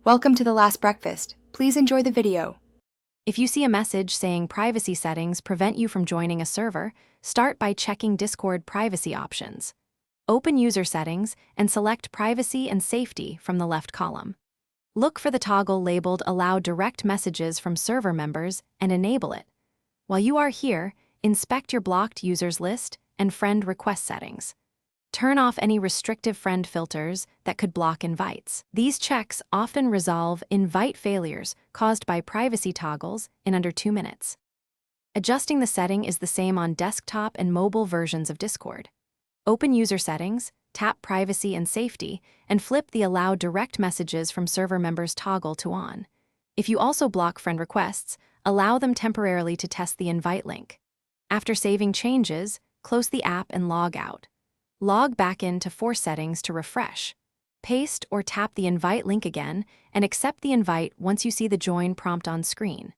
Welcome to the last breakfast. Please enjoy the video. If you see a message saying privacy settings prevent you from joining a server, start by checking Discord privacy options. Open User Settings and select Privacy and Safety from the left column. Look for the toggle labeled Allow Direct Messages from Server Members and enable it. While you are here, inspect your blocked users list and friend request settings. Turn off any restrictive friend filters that could block invites. These checks often resolve invite failures caused by privacy toggles in under 2 minutes. Adjusting the setting is the same on desktop and mobile versions of Discord. Open User Settings, tap Privacy and Safety, and flip the Allow Direct Messages from Server Members toggle to on. If you also block friend requests, allow them temporarily to test the invite link. After saving changes, close the app and log out. Log back into Force Settings to refresh. Paste or tap the invite link again and accept the invite once you see the join prompt on screen.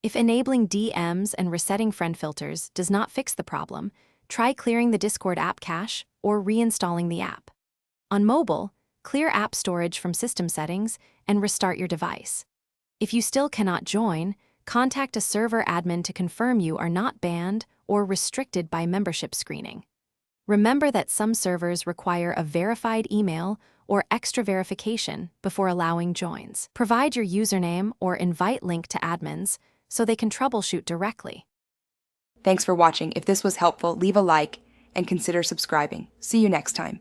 If enabling DMs and resetting friend filters does not fix the problem, try clearing the Discord app cache or reinstalling the app. On mobile, clear app storage from system settings and restart your device. If you still cannot join, contact a server admin to confirm you are not banned or restricted by membership screening. Remember that some servers require a verified email or extra verification before allowing joins. Provide your username or invite link to admins so they can troubleshoot directly. Thanks for watching. If this was helpful, leave a like and consider subscribing. See you next time.